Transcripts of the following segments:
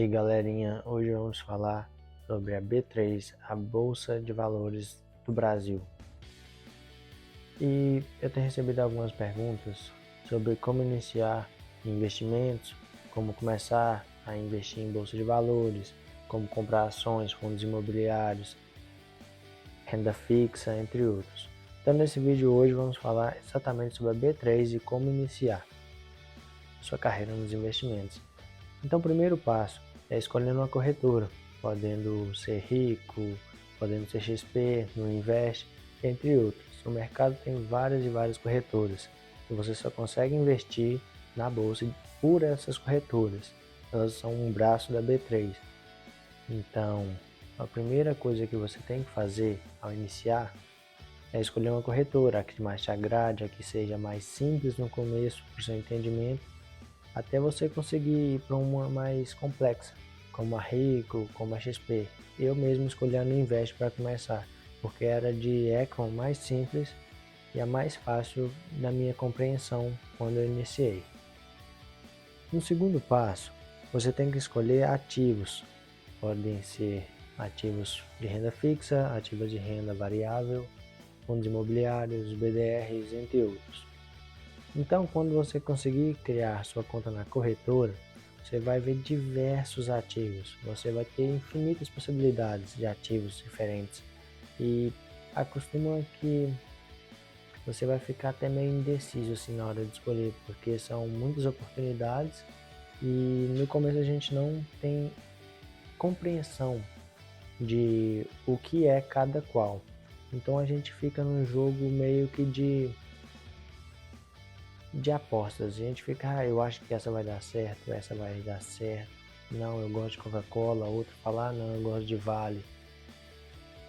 aí, galerinha, hoje vamos falar sobre a B3, a Bolsa de Valores do Brasil. E eu tenho recebido algumas perguntas sobre como iniciar investimentos, como começar a investir em Bolsa de Valores, como comprar ações, fundos imobiliários, renda fixa, entre outros. Então nesse vídeo hoje vamos falar exatamente sobre a B3 e como iniciar sua carreira nos investimentos. Então o primeiro passo é escolher uma corretora, podendo ser Rico, podendo ser XP, Nuinvest, entre outros. O mercado tem várias e várias corretoras e você só consegue investir na bolsa por essas corretoras. Elas são um braço da B3. Então, a primeira coisa que você tem que fazer ao iniciar é escolher uma corretora, a que mais te agrade, a que seja mais simples no começo, para o seu entendimento, até você conseguir ir para uma mais complexa, como a Rico, como a XP. Eu mesmo escolhi a Nuinvest para começar, porque era de Econ mais simples e a mais fácil da minha compreensão quando eu iniciei. No segundo passo, você tem que escolher ativos. Podem ser ativos de renda fixa, ativos de renda variável, fundos imobiliários, BDRs, entre outros. Então, quando você conseguir criar sua conta na corretora, você vai ver diversos ativos. Você vai ter infinitas possibilidades de ativos diferentes. E acostuma que você vai ficar até meio indeciso assim na hora de escolher, porque são muitas oportunidades e no começo a gente não tem compreensão de o que é cada qual. Então a gente fica num jogo meio que de apostas. A gente fica, eu acho que essa vai dar certo, essa vai dar certo. Não, eu gosto de Coca-Cola, outro fala, não, eu gosto de Vale.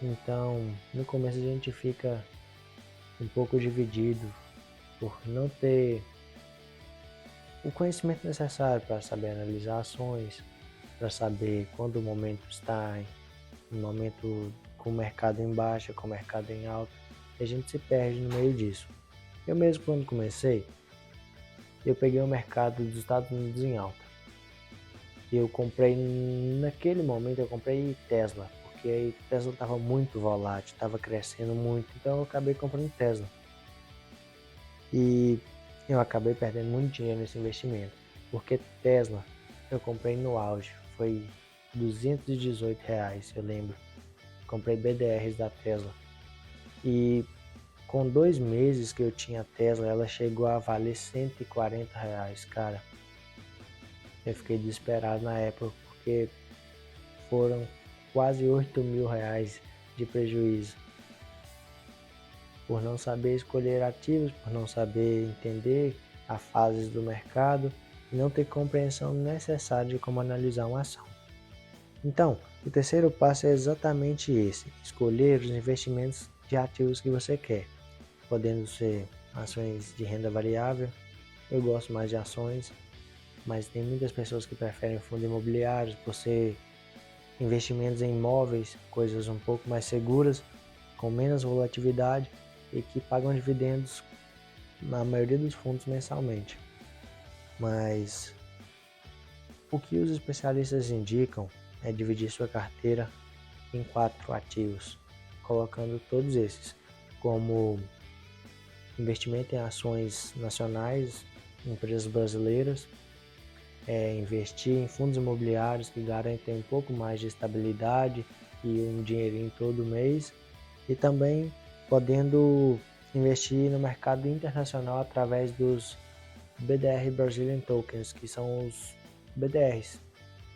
Então, no começo a gente fica um pouco dividido por não ter o conhecimento necessário para saber analisar ações, para saber quando o momento está em momento com o mercado em baixa, com o mercado em alta, e a gente se perde no meio disso. Eu mesmo quando comecei, eu peguei o mercado dos Estados Unidos em alta. Eu comprei, naquele momento eu comprei Tesla, porque a Tesla estava muito volátil, estava crescendo muito, então eu acabei comprando Tesla. E eu acabei perdendo muito dinheiro nesse investimento, porque Tesla eu comprei no auge, foi R$218, eu lembro. Comprei BDRs da Tesla. E com 2 meses que eu tinha Tesla, ela chegou a valer R$140, cara. Eu fiquei desesperado na época, porque foram quase R$8.000 de prejuízo. Por não saber escolher ativos, por não saber entender as fases do mercado e não ter compreensão necessária de como analisar uma ação. Então, o terceiro passo é exatamente esse: escolher os investimentos de ativos que você quer, podendo ser ações de renda variável. Eu gosto mais de ações, mas tem muitas pessoas que preferem fundos imobiliários por ser investimentos em imóveis, coisas um pouco mais seguras, com menos volatilidade e que pagam dividendos na maioria dos fundos mensalmente. Mas o que os especialistas indicam é dividir sua carteira em 4 ativos, colocando todos esses como investimento em ações nacionais, empresas brasileiras, investir em fundos imobiliários que garantem um pouco mais de estabilidade e um dinheirinho todo mês, e também podendo investir no mercado internacional através dos BDR Brazilian Tokens, que são os BDRs,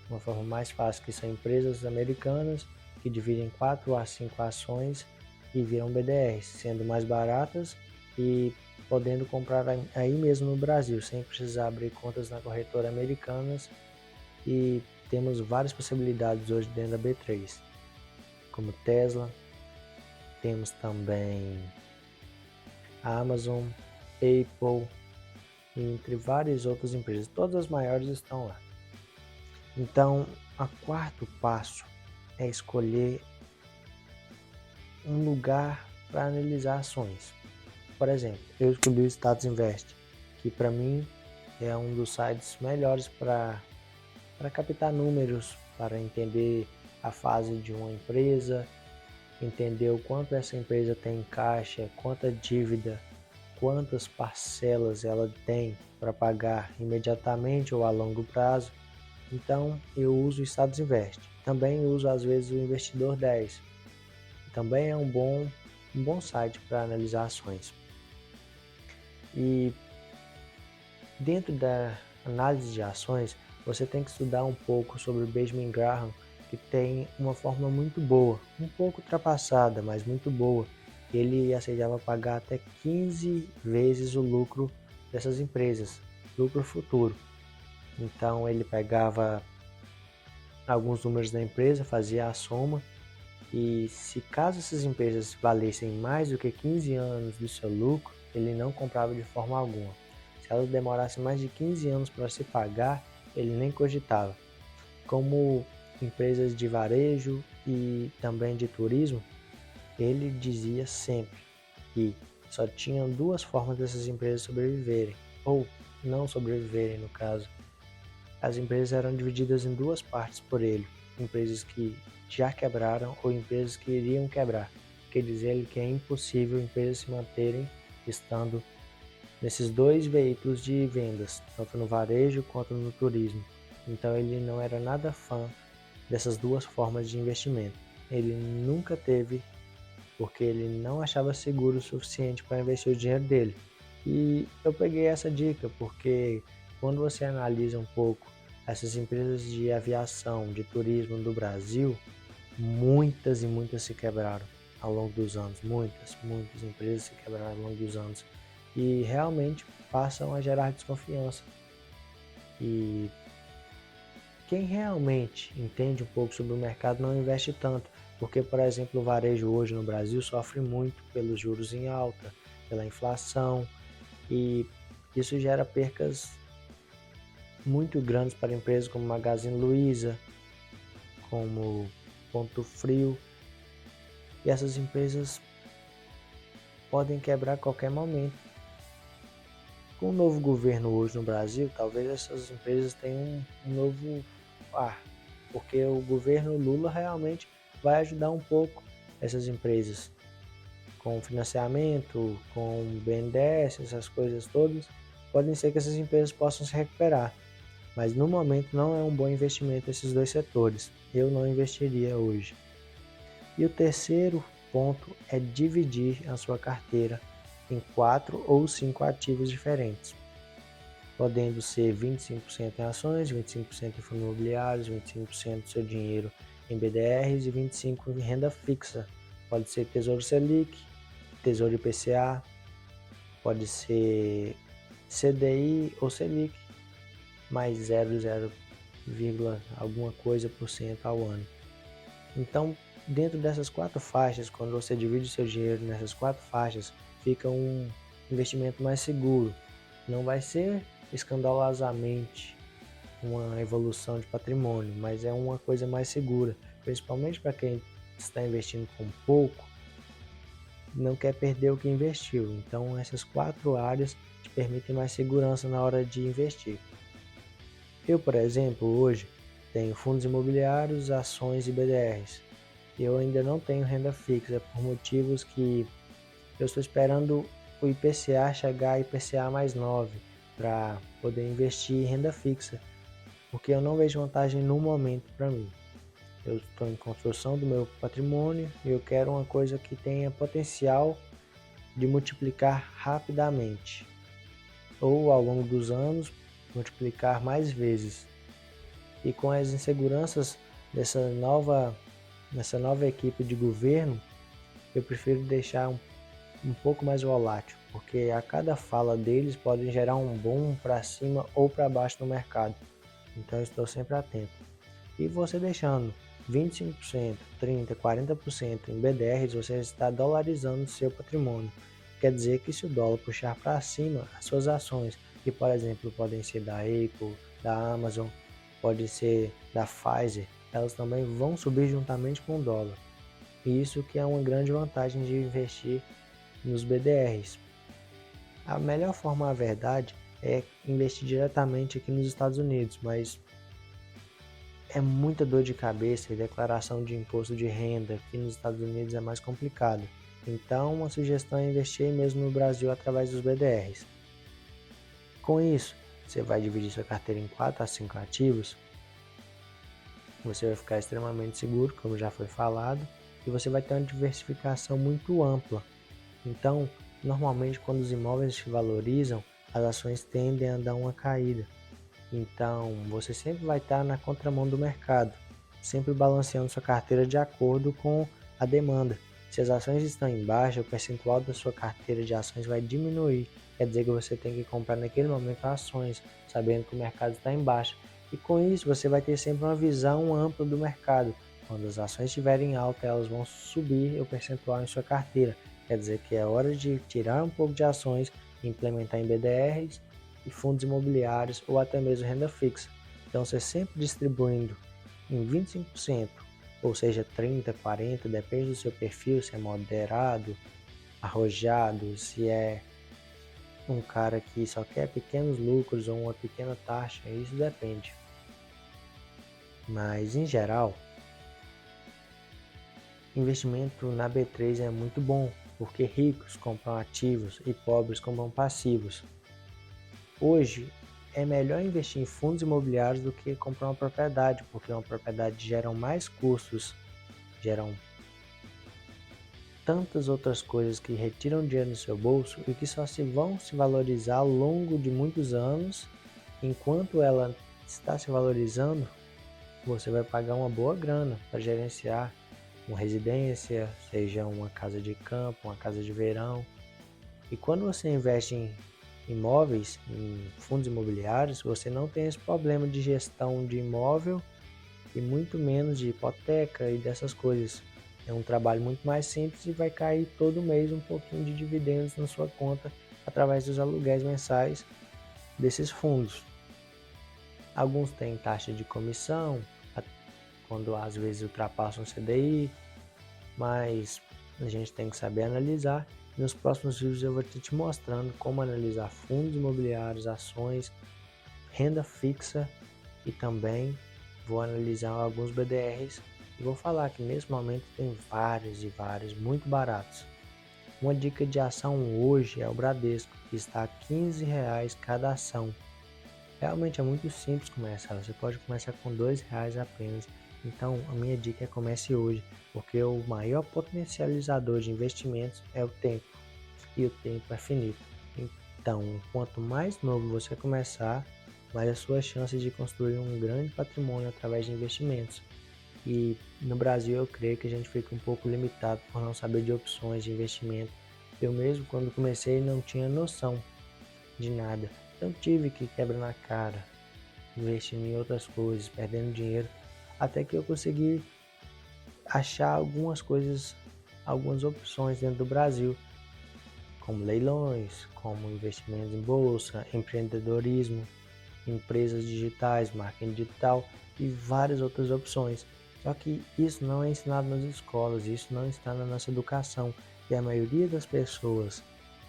uma forma mais fácil, que são empresas americanas que dividem 4 a 5 ações e viram BDRs, sendo mais baratas e podendo comprar aí mesmo no Brasil, sem precisar abrir contas na corretora americanas. E temos várias possibilidades hoje dentro da B3, como Tesla, temos também a Amazon, Apple, entre várias outras empresas, todas as maiores estão lá. Então, o quarto passo é escolher um lugar para analisar ações. Por exemplo, eu escolhi o Status Invest, que para mim é um dos sites melhores para para captar números, para entender a fase de uma empresa, entender o quanto essa empresa tem em caixa, quanta dívida, quantas parcelas ela tem para pagar imediatamente ou a longo prazo. Então eu uso o Status Invest. Também uso às vezes o Investidor 10. Também é um bom site para analisar ações. E dentro da análise de ações, você tem que estudar um pouco sobre o Benjamin Graham, que tem uma forma muito boa, um pouco ultrapassada, mas muito boa. Ele aceitava pagar até 15 vezes o lucro dessas empresas, lucro futuro. Então ele pegava alguns números da empresa, fazia a soma, e se caso essas empresas valessem mais do que 15 anos do seu lucro, ele não comprava de forma alguma. Se elas demorassem mais de 15 anos para se pagar, ele nem cogitava. Como empresas de varejo e também de turismo, ele dizia sempre que só tinham duas formas dessas empresas sobreviverem, ou não sobreviverem no caso. As empresas eram divididas em duas partes por ele, empresas que já quebraram ou empresas que iriam quebrar. Quer dizer que é impossível empresas se manterem estando nesses dois veículos de vendas, tanto no varejo quanto no turismo. Então ele não era nada fã dessas duas formas de investimento. Ele nunca teve, porque ele não achava seguro o suficiente para investir o dinheiro dele. E eu peguei essa dica porque quando você analisa um pouco essas empresas de aviação, de turismo do Brasil, muitas e muitas se quebraram ao longo dos anos. Muitas empresas se quebraram ao longo dos anos. E realmente passam a gerar desconfiança. E quem realmente entende um pouco sobre o mercado não investe tanto, porque, por exemplo, o varejo hoje no Brasil sofre muito pelos juros em alta, pela inflação, e isso gera percas muito grandes para empresas como Magazine Luiza, como Ponto Frio, e essas empresas podem quebrar a qualquer momento. Com o novo governo hoje no Brasil, talvez essas empresas tenham um novo ar, porque o governo Lula realmente vai ajudar um pouco essas empresas com financiamento, com BNDES, essas coisas todas. Podem ser que essas empresas possam se recuperar, mas no momento não é um bom investimento esses dois setores. Eu não investiria hoje. E o terceiro ponto é dividir a sua carteira em 4 ou 5 ativos diferentes, podendo ser 25% em ações, 25% em fundos imobiliários, 25% do seu dinheiro em BDRs e 25% em renda fixa. Pode ser Tesouro Selic, Tesouro IPCA, pode ser CDI ou Selic, mais 0,0, alguma coisa por cento ao ano. Então, dentro dessas 4 faixas, quando você divide o seu dinheiro nessas 4 faixas, fica um investimento mais seguro. Não vai ser escandalosamente uma evolução de patrimônio, mas é uma coisa mais segura, principalmente para quem está investindo com pouco, não quer perder o que investiu. Então, essas 4 áreas te permitem mais segurança na hora de investir. Eu, por exemplo, hoje tenho fundos imobiliários, ações e BDRs. Eu ainda não tenho renda fixa por motivos que eu estou esperando o IPCA chegar a IPCA mais 9 para poder investir em renda fixa, porque eu não vejo vantagem no momento para mim. Eu estou em construção do meu patrimônio e eu quero uma coisa que tenha potencial de multiplicar rapidamente, ou ao longo dos anos multiplicar mais vezes. E com as inseguranças nessa nova equipe de governo, eu prefiro deixar um pouco mais volátil, porque a cada fala deles pode gerar um boom para cima ou para baixo no mercado. Então eu estou sempre atento. E você deixando 25%, 30%, 40% em BDRs, você está dolarizando o seu patrimônio. Quer dizer que se o dólar puxar para cima, as suas ações, que por exemplo podem ser da Apple, da Amazon, pode ser da Pfizer, elas também vão subir juntamente com o dólar. E isso que é uma grande vantagem de investir nos BDRs. A melhor forma, a verdade, é investir diretamente aqui nos Estados Unidos, mas é muita dor de cabeça e declaração de imposto de renda. Aqui nos Estados Unidos é mais complicado. Então, uma sugestão é investir mesmo no Brasil através dos BDRs. Com isso, você vai dividir sua carteira em 4 a 5 ativos. Você vai ficar extremamente seguro, como já foi falado, e você vai ter uma diversificação muito ampla. Então, normalmente quando os imóveis se valorizam, as ações tendem a dar uma caída. Então, você sempre vai estar na contramão do mercado, sempre balanceando sua carteira de acordo com a demanda. Se as ações estão em baixa, o percentual da sua carteira de ações vai diminuir. Quer dizer que você tem que comprar naquele momento ações, sabendo que o mercado está em baixa. E com isso, você vai ter sempre uma visão ampla do mercado. Quando as ações estiverem em alta, elas vão subir o percentual em sua carteira. Quer dizer que é hora de tirar um pouco de ações e implementar em BDRs e fundos imobiliários ou até mesmo renda fixa. Então, você sempre distribuindo em 25%, ou seja, 30, 40, depende do seu perfil, se é moderado, arrojado, se é um cara que só quer pequenos lucros ou uma pequena taxa, isso depende. Mas, em geral, investimento na B3 é muito bom, porque ricos compram ativos e pobres compram passivos. Hoje, é melhor investir em fundos imobiliários do que comprar uma propriedade, porque uma propriedade gera mais custos, geram tantas outras coisas que retiram dinheiro do seu bolso e que só vão se valorizar ao longo de muitos anos. Enquanto ela está se valorizando, você vai pagar uma boa grana para gerenciar uma residência, seja uma casa de campo, uma casa de verão. E quando você investe em imóveis, em fundos imobiliários, você não tem esse problema de gestão de imóvel e muito menos de hipoteca e dessas coisas. É um trabalho muito mais simples e vai cair todo mês um pouquinho de dividendos na sua conta através dos aluguéis mensais desses fundos. Alguns têm taxa de comissão, quando às vezes ultrapassam o CDI, mas a gente tem que saber analisar. Nos próximos vídeos eu vou estar te mostrando como analisar fundos imobiliários, ações, renda fixa e também vou analisar alguns BDRs e vou falar que nesse momento tem vários e vários muito baratos. Uma dica de ação hoje é o Bradesco, que está a R$ 15 cada ação. Realmente é muito simples começar, você pode começar com R$ 2 apenas. Então a minha dica é comece hoje, porque o maior potencializador de investimentos é o tempo, e o tempo é finito. Então, quanto mais novo você começar, mais as suas chances de construir um grande patrimônio através de investimentos. E no Brasil eu creio que a gente fica um pouco limitado por não saber de opções de investimento. Eu mesmo, quando comecei, não tinha noção de nada. Então tive que quebrar na cara, investindo em outras coisas, perdendo dinheiro, até que eu consegui achar algumas coisas, algumas opções dentro do Brasil, como leilões, como investimentos em bolsa, empreendedorismo, empresas digitais, marketing digital e várias outras opções. Só que isso não é ensinado nas escolas, isso não está na nossa educação e a maioria das pessoas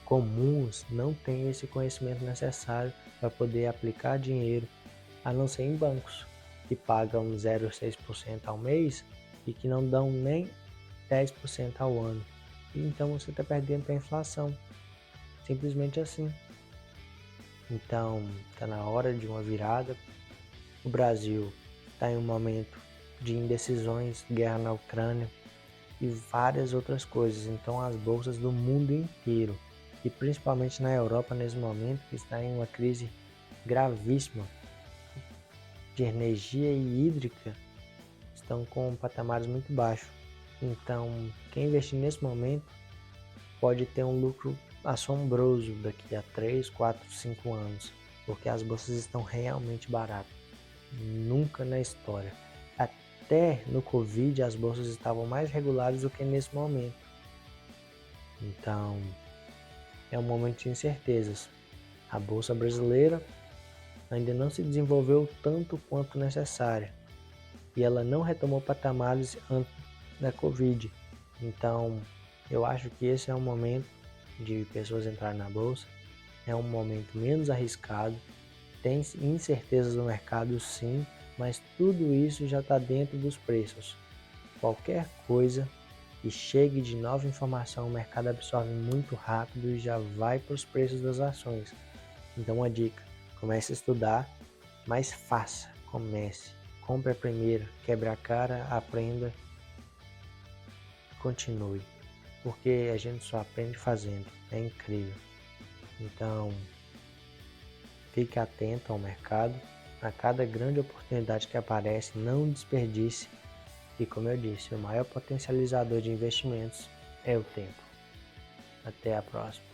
comuns não tem esse conhecimento necessário para poder aplicar dinheiro, a não ser em bancos, que pagam 0,6% ao mês e que não dão nem 10% ao ano. Então você está perdendo para a inflação, simplesmente assim. Então está na hora de uma virada. O Brasil está em um momento de indecisões, guerra na Ucrânia e várias outras coisas. Então as bolsas do mundo inteiro e principalmente na Europa nesse momento que está em uma crise gravíssima de energia e hídrica, estão com patamares muito baixos. Então quem investir nesse momento pode ter um lucro assombroso daqui a 3, 4, 5 anos, porque as bolsas estão realmente baratas. Nunca na história. Até no Covid as bolsas estavam mais regulares do que nesse momento. Então é um momento de incertezas. A bolsa brasileira ainda não se desenvolveu tanto quanto necessária e ela não retomou patamares antes da Covid. Então eu acho que esse é um momento de pessoas entrarem na bolsa, é um momento menos arriscado. Tem incertezas no mercado, sim, mas tudo isso já está dentro dos preços. Qualquer coisa que chegue de nova informação, o mercado absorve muito rápido e já vai para os preços das ações. Então, uma dica: comece a estudar, mas faça, comece, compre a primeira, quebre a cara, aprenda, continue, porque a gente só aprende fazendo, é incrível. Então, fique atento ao mercado, a cada grande oportunidade que aparece, não desperdice. E como eu disse, o maior potencializador de investimentos é o tempo. Até a próxima.